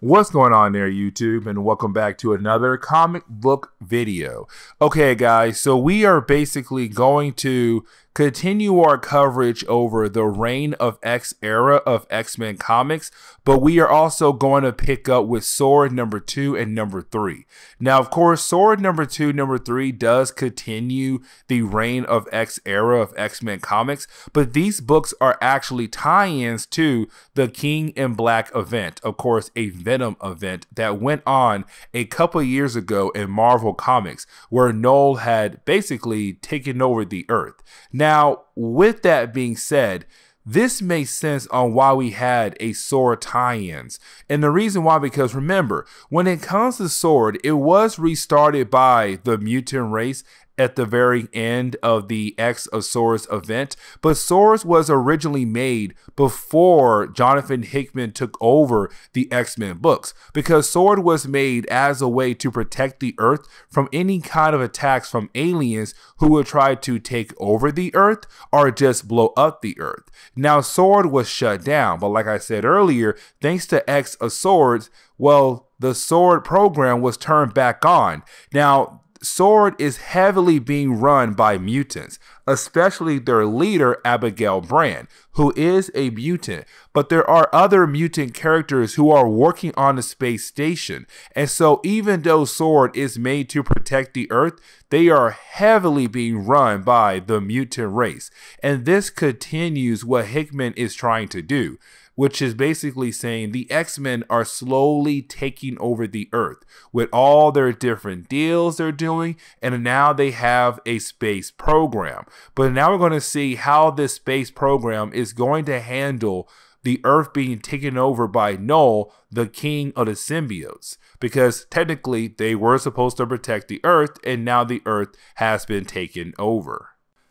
What's going on there, YouTube, and welcome back to another comic book video. Okay, guys, so we are basically going to continue our coverage over the Reign of X era of X-Men comics, but we are also going to pick up with Sword number 2 and number 3. Now, of course, Sword number 2, number 3 does continue the Reign of X era of X-Men comics, but these books are actually tie-ins to the King in Black event, of course, a Venom event that went on a couple years ago in Marvel Comics, where Knull had basically taken over the Earth. Now, with that being said, this makes sense on why we had a Sword tie-ins. And the reason why, because remember, when it comes to Sword, it was restarted by the mutant race at the very end of the X of Swords event, but Swords was originally made before Jonathan Hickman took over the X-Men books, because Sword was made as a way to protect the Earth from any kind of attacks from aliens who would try to take over the Earth or just blow up the Earth. Now, Sword was shut down, but like I said earlier, thanks to X of Swords, well, the Sword program was turned back on. Now, Sword is heavily being run by mutants, especially their leader, Abigail Brand, who is a mutant. But there are other mutant characters who are working on the space station. And so even though Sword is made to protect the Earth, they are heavily being run by the mutant race. And this continues what Hickman is trying to do, which is basically saying the X-Men are slowly taking over the Earth with all their different deals they're doing, and now they have a space program. But now we're going to see how this space program is going to handle the Earth being taken over by Knull, the King of the Symbiotes, because technically they were supposed to protect the Earth, and now the Earth has been taken over.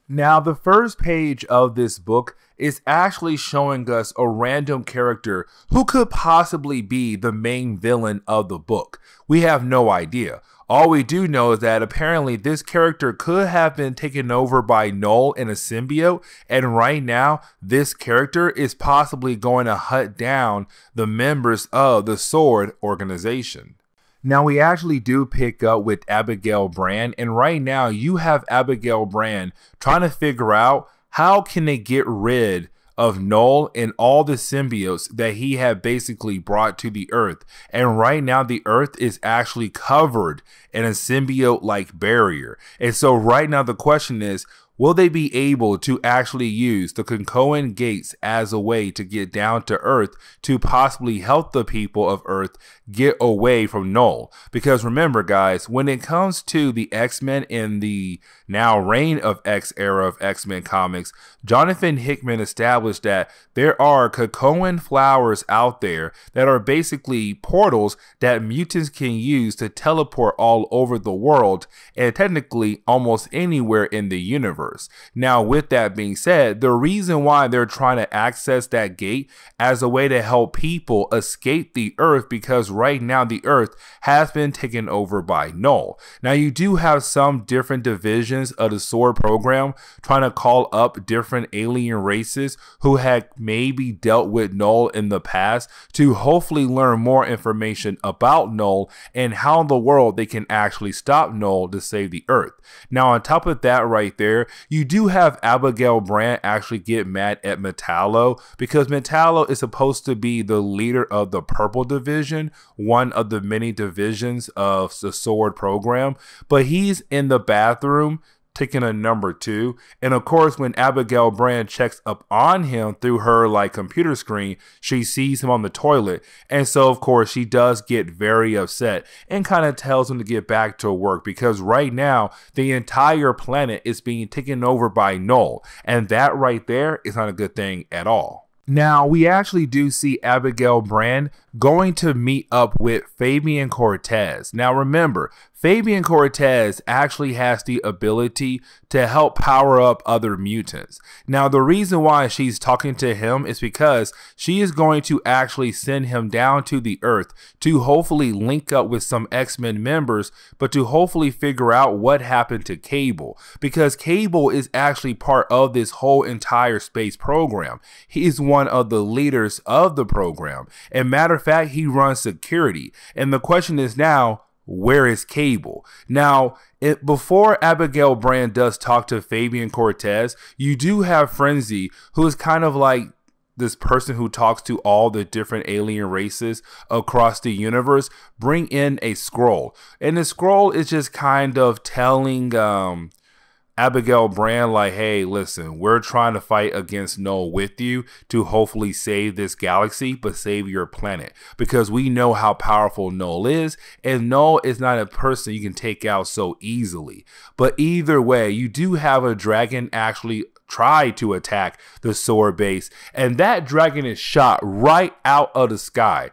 Now, the first page of this book is actually showing us a random character who could possibly be the main villain of the book. We have no idea. All we do know is that apparently this character could have been taken over by Knull in a symbiote, and right now this character is possibly going to hunt down the members of the Sword organization. Now, we actually do pick up with Abigail Brand, and right now you have Abigail Brand trying to figure out how can they get rid of Knull and all the symbiotes that he had basically brought to the Earth. And right now the Earth is actually covered in a symbiote-like barrier. And so right now the question is, will they be able to actually use the Krakoan gates as a way to get down to Earth to possibly help the people of Earth get away from Knull? Because remember, guys, when it comes to the X-Men in the now Reign of X era of X-Men comics, Jonathan Hickman established that there are Krakoan flowers out there that are basically portals that mutants can use to teleport all over the world and technically almost anywhere in the universe. Now, with that being said, the reason why they're trying to access that gate as a way to help people escape the Earth, because right now the Earth has been taken over by Knull. Now, you do have some different divisions of the Sword program trying to call up different alien races who had maybe dealt with Knull in the past to hopefully learn more information about Knull and how in the world they can actually stop Knull to save the Earth. Now, on top of that right there, you do have Abigail Brand actually get mad at Metallo, because Metallo is supposed to be the leader of the Purple Division, one of the many divisions of the Sword program, but he's in the bathroom taking a number 2, and of course when Abigail Brand checks up on him through her computer screen, she sees him on the toilet, and so of course she does get very upset and kind of tells him to get back to work, because right now the entire planet is being taken over by Knull, and that right there is not a good thing at all. Now, we actually do see Abigail Brand going to meet up with Fabian Cortez. Now remember, Fabian Cortez actually has the ability to help power up other mutants. Now, the reason why she's talking to him is because she is going to actually send him down to the Earth to hopefully link up with some X-Men members, but to hopefully figure out what happened to Cable, because Cable is actually part of this whole entire space program. He is one of the leaders of the program. And matter of of fact, he runs security. And the question is now, where is Cable? Now, before Abigail Brand does talk to Fabian Cortez, you do have Frenzy, who is kind of like this person who talks to all the different alien races across the universe, bring in a scroll. And the scroll is just kind of telling Abigail Brand, like, hey, listen, we're trying to fight against Knull with you to hopefully save this galaxy, but save your planet. Because we know how powerful Knull is, and Knull is not a person you can take out so easily. But either way, you do have a dragon actually try to attack the sword base, and that dragon is shot right out of the sky.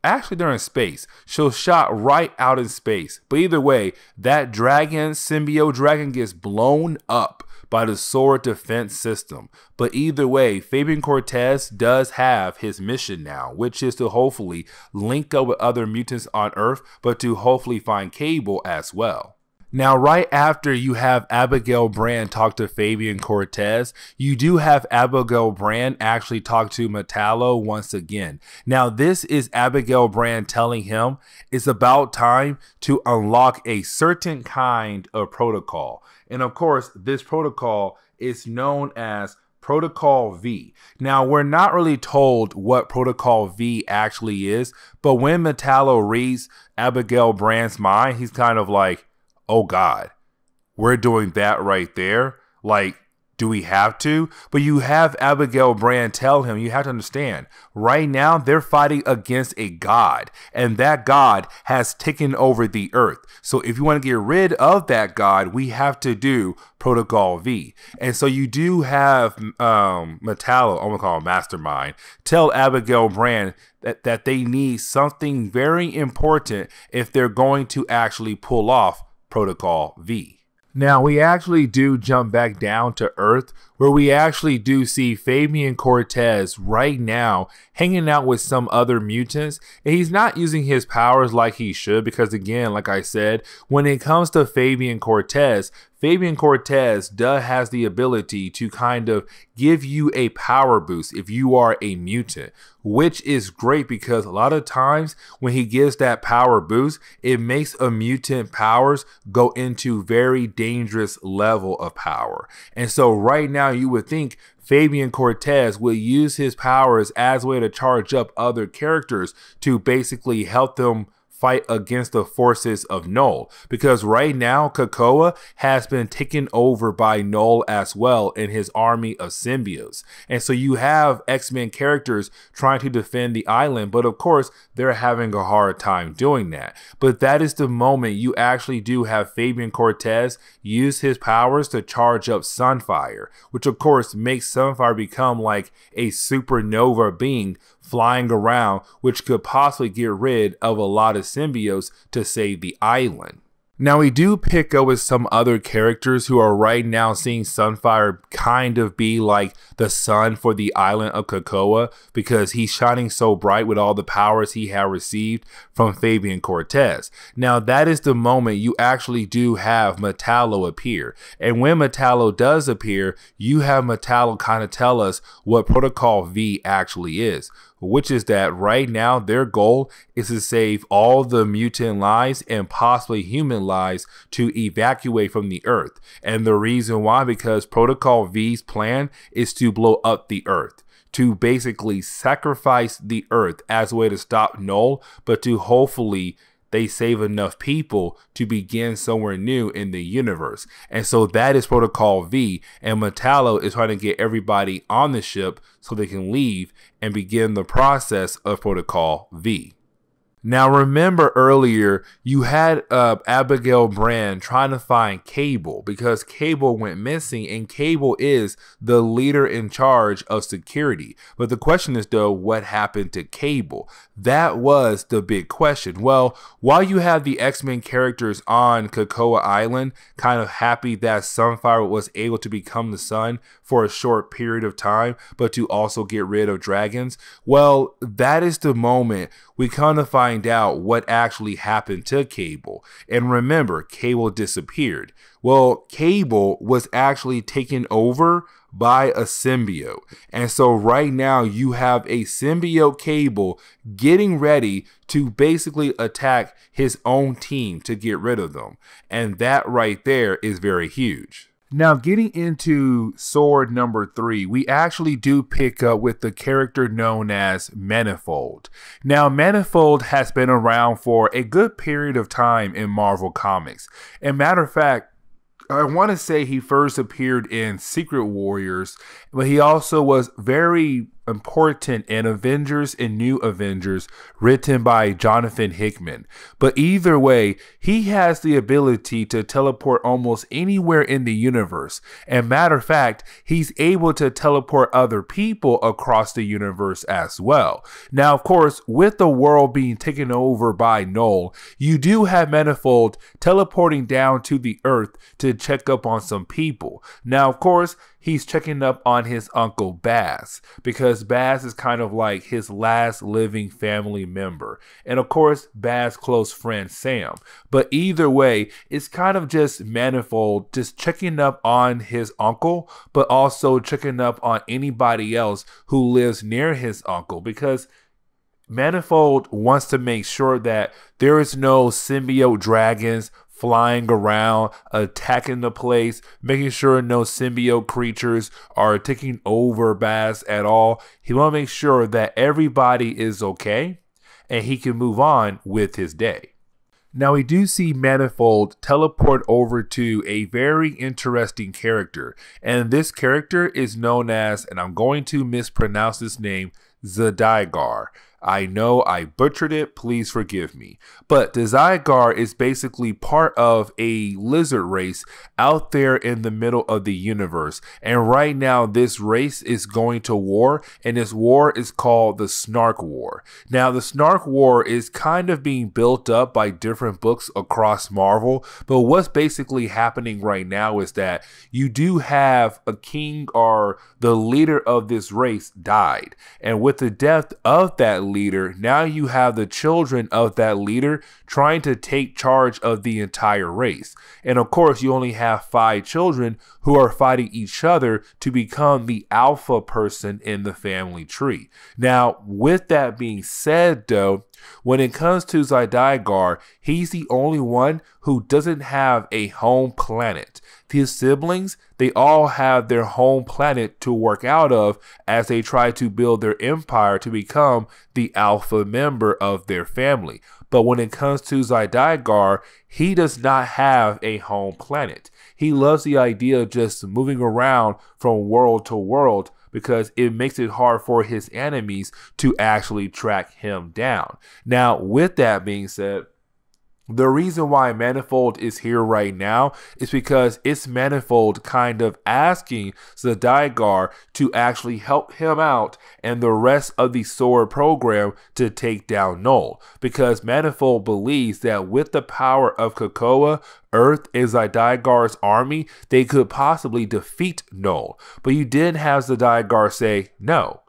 Actually, they're in space. So shot right out in space. But either way, that dragon, symbiote dragon, gets blown up by the sword defense system. But either way, Fabian Cortez does have his mission now, which is to hopefully link up with other mutants on Earth, but to hopefully find Cable as well. Now, right after you have Abigail Brand talk to Fabian Cortez, you do have Abigail Brand actually talk to Metallo once again. Now, this is Abigail Brand telling him it's about time to unlock a certain kind of protocol. And of course, this protocol is known as Protocol V. Now, we're not really told what Protocol V actually is, but when Metallo reads Abigail Brand's mind, he's kind of like, oh God, we're doing that right there? Like, do we have to? But you have Abigail Brand tell him, you have to understand, right now they're fighting against a god, and that god has taken over the earth. So if you want to get rid of that god, we have to do Protocol V. And so you do have Metallo, I'm gonna call him Mastermind, tell Abigail Brand that they need something very important if they're going to actually pull off Protocol V. Now, we actually do jump back down to Earth, where we actually do see Fabian Cortez right now hanging out with some other mutants, and he's not using his powers like he should, because again, like I said, when it comes to Fabian Cortez does has the ability to kind of give you a power boost if you are a mutant, which is great because a lot of times when he gives that power boost, it makes a mutant powers go into very dangerous level of power. And so right now you would think Fabian Cortez will use his powers as a way to charge up other characters to basically help them fight against the forces of Knull, because right now Krakoa has been taken over by Knull as well in his army of symbiotes. And so you have X-Men characters trying to defend the island, but of course they're having a hard time doing that. But that is the moment you actually do have Fabian Cortez use his powers to charge up Sunfire, which of course makes Sunfire become like a supernova being flying around, which could possibly get rid of a lot of symbiotes to save the island. Now, we do pick up with some other characters who are right now seeing Sunfire kind of be like the sun for the island of Krakoa, because he's shining so bright with all the powers he had received from Fabian Cortez. Now, that is the moment you actually do have Metallo appear. And when Metallo does appear, you have Metallo kind of tell us what Protocol V actually is, which is that right now their goal is to save all the mutant lives and possibly human lives to evacuate from the earth. And the reason why, because Protocol V's plan is to blow up the earth, to basically sacrifice the earth as a way to stop Knull, but to hopefully they save enough people to begin somewhere new in the universe. And so that is Protocol V, and Metallo is trying to get everybody on the ship so they can leave and begin the process of Protocol V. Now, remember earlier you had Abigail Brand trying to find Cable because Cable went missing, and Cable is the leader in charge of security. But the question is, though, what happened to Cable? That was the big question. Well, while you have the X-Men characters on Krakoa Island kind of happy that Sunfire was able to become the sun for a short period of time, but to also get rid of dragons, well, that is the moment we come to find find out what actually happened to Cable. And remember, Cable disappeared. Well, Cable was actually taken over by a symbiote. And so right now you have a symbiote Cable getting ready to basically attack his own team to get rid of them. And that right there is very huge. Now, getting into sword number 3, we actually do pick up with the character known as Manifold. Now, Manifold has been around for a good period of time in Marvel Comics. And matter of fact, I want to say he first appeared in Secret Warriors, but he also was very important in Avengers and New Avengers, written by Jonathan Hickman. But either way, he has the ability to teleport almost anywhere in the universe. And matter of fact, he's able to teleport other people across the universe as well. Now, of course, with the world being taken over by Knull, you do have Manifold teleporting down to the Earth to check up on some people. Now, of course, he's checking up on his uncle Baz, because Baz is kind of like his last living family member. And of course, Baz's close friend Sam. But either way, it's kind of just Manifold just checking up on his uncle, but also checking up on anybody else who lives near his uncle, because Manifold wants to make sure that there is no symbiote dragons flying around, attacking the place, making sure no symbiote creatures are taking over Baz at all. He wants to make sure that everybody is okay and he can move on with his day. Now, we do see Manifold teleport over to a very interesting character, and this character is known as, and I'm going to mispronounce this name, Zadigar. I know I butchered it, please forgive me. But the Zygar is basically part of a lizard race out there in the middle of the universe. And right now this race is going to war, and this war is called the Snark War. Now the Snark War is kind of being built up by different books across Marvel, but what's basically happening right now is that you do have a king, or the leader of this race died. And with the death of that leader, now you have the children of that leader trying to take charge of the entire race. And of course, you only have 5 children who are fighting each other to become the alpha person in the family tree. Now, with that being said though, when it comes to Zydigar, he's the only one who doesn't have a home planet. His siblings, they all have their home planet to work out of as they try to build their empire to become the alpha member of their family. But when it comes to Zydigar, he does not have a home planet. He loves the idea of just moving around from world to world, because it makes it hard for his enemies to actually track him down. Now, with that being said, the reason why Manifold is here right now is because it's Manifold kind of asking Zydigar to actually help him out and the rest of the sword program to take down Knull. Because Manifold believes that with the power of Krakoa, Earth, and Zydigar's army, they could possibly defeat Knull. But you did have Zydigar say, no,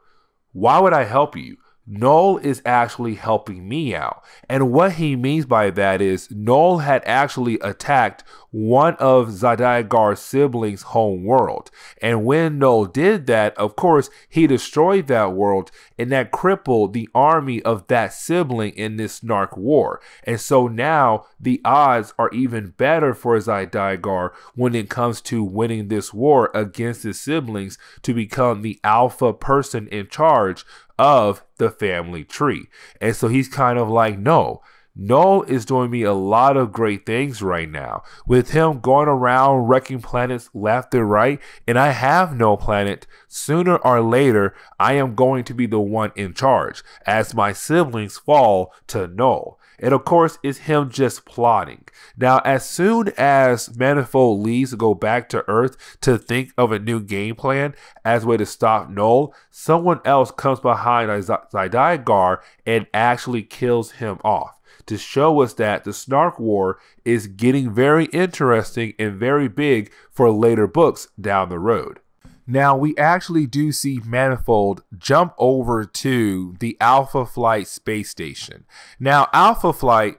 why would I help you? Knull is actually helping me out. And what he means by that is Knull had actually attacked one of Zydigar's siblings' home world. And when Knull did that, of course, he destroyed that world, and that crippled the army of that sibling in this Snark War. And so now the odds are even better for Zydigar when it comes to winning this war against his siblings to become the alpha person in charge of the family tree. And so he's kind of like, no, Knull is doing me a lot of great things right now. With him going around wrecking planets left and right, and I have no planet, sooner or later, I am going to be the one in charge as my siblings fall to Knull. And of course, it's him just plotting. Now, as soon as Manifold leaves to go back to Earth to think of a new game plan as a way to stop Knull, someone else comes behind Zydigar and actually kills him off, to show us that the Snark War is getting very interesting and very big for later books down the road. Now, we actually do see Manifold jump over to the Alpha Flight space station. Now, Alpha Flight,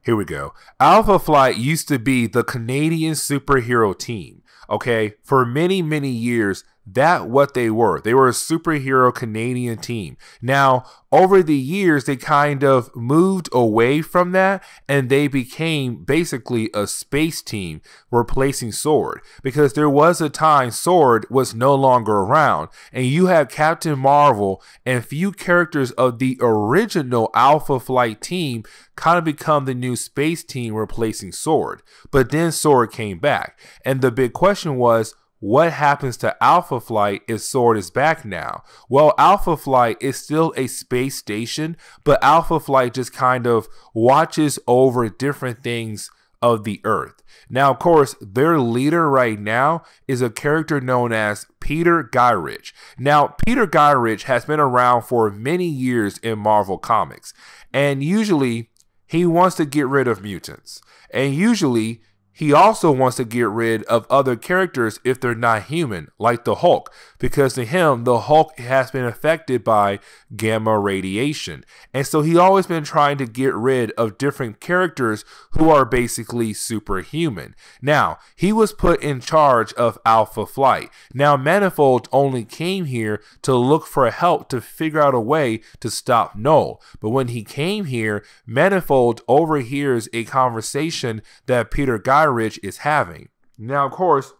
here we go. Alpha Flight used to be the Canadian superhero team. Okay, for many, many years, that's what they were. They were a superhero Canadian team. Now, over the years, they kind of moved away from that and they became basically a space team replacing Sword, because there was a time Sword was no longer around and you had Captain Marvel and few characters of the original Alpha Flight team kind of become the new space team replacing Sword. But then Sword came back and the big question was, what happens to Alpha Flight if Sword is back now? Well, Alpha Flight is still a space station, but Alpha Flight just kind of watches over different things of the Earth. Now, of course, their leader right now is a character known as Peter Gyrich. Now, Peter Gyrich has been around for many years in Marvel Comics, and usually he wants to get rid of mutants, and usually he also wants to get rid of other characters if they're not human, like the Hulk, because to him, the Hulk has been affected by gamma radiation. And so he always been trying to get rid of different characters who are basically superhuman. Now, he was put in charge of Alpha Flight. Now, Manifold only came here to look for help to figure out a way to stop Knull. But when he came here, Manifold overhears a conversation that Peter Gyrich is having. Now, of course,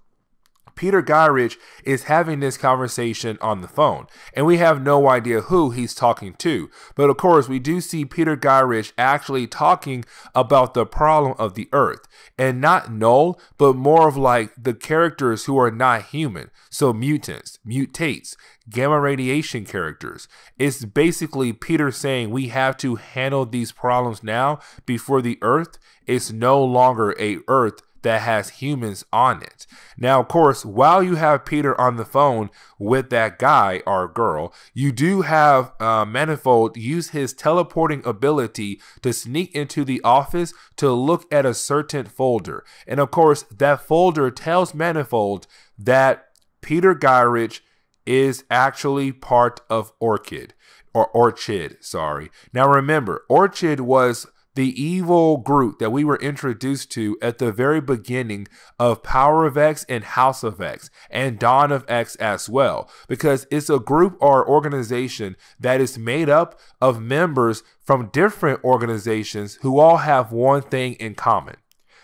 Peter Gyrich is having this conversation on the phone, and we have no idea who he's talking to. But of course, we do see Peter Gyrich actually talking about the problem of the Earth, and not Knull, but more of like the characters who are not human. So mutants, mutates, gamma radiation characters. It's basically Peter saying we have to handle these problems now before the Earth is no longer a Earth that has humans on it. Now, of course, while you have Peter on the phone with that guy or girl, you do have Manifold use his teleporting ability to sneak into the office to look at a certain folder. And of course, that folder tells Manifold that Peter Gyrich is actually part of Orchid. Now remember, Orchid was the evil group that we were introduced to at the very beginning of Power of X and House of X and Dawn of X as well, because it's a group or organization that is made up of members from different organizations who all have one thing in common.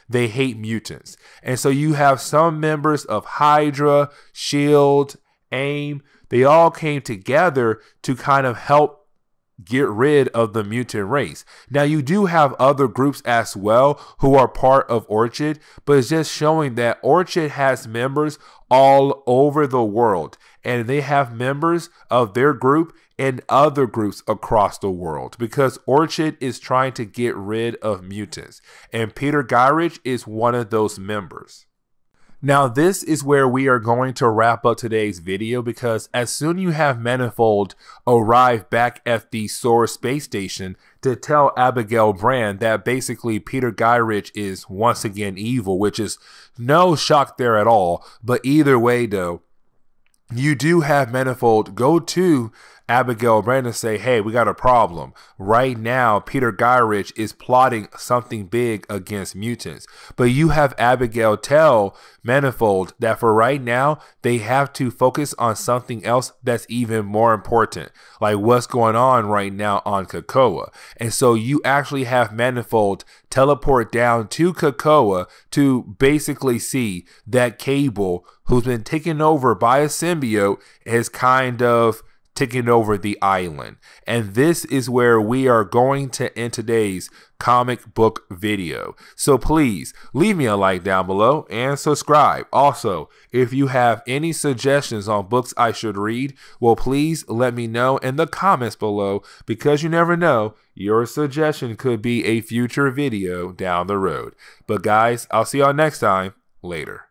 They hate mutants. And so you have some members of Hydra, SHIELD, AIM. They all came together to kind of help get rid of the mutant race. Now, you do have other groups as well who are part of Orchid, but it's just showing that Orchid has members all over the world, and they have members of their group in other groups across the world, because Orchid is trying to get rid of mutants, and Peter Gyrich is one of those members. Now, this is where we are going to wrap up today's video, because as soon as you have Manifold arrive back at the Sword space station to tell Abigail Brand that basically Peter Gyrich is once again evil, which is no shock there at all. But either way, though, you do have Manifold go to Abigail Brand and say, hey, we got a problem. Right now, Peter Gyrich is plotting something big against mutants. But you have Abigail tell Manifold that for right now, they have to focus on something else that's even more important, like what's going on right now on Krakoa. And so you actually have Manifold teleport down to Krakoa to basically see that Cable, who's been taken over by a symbiote, is kind of taking over the island. And this is where we are going to end today's comic book video. So please leave me a like down below and subscribe. Also, if you have any suggestions on books I should read, well, please let me know in the comments below, because you never know, your suggestion could be a future video down the road. But guys, I'll see y'all next time. Later.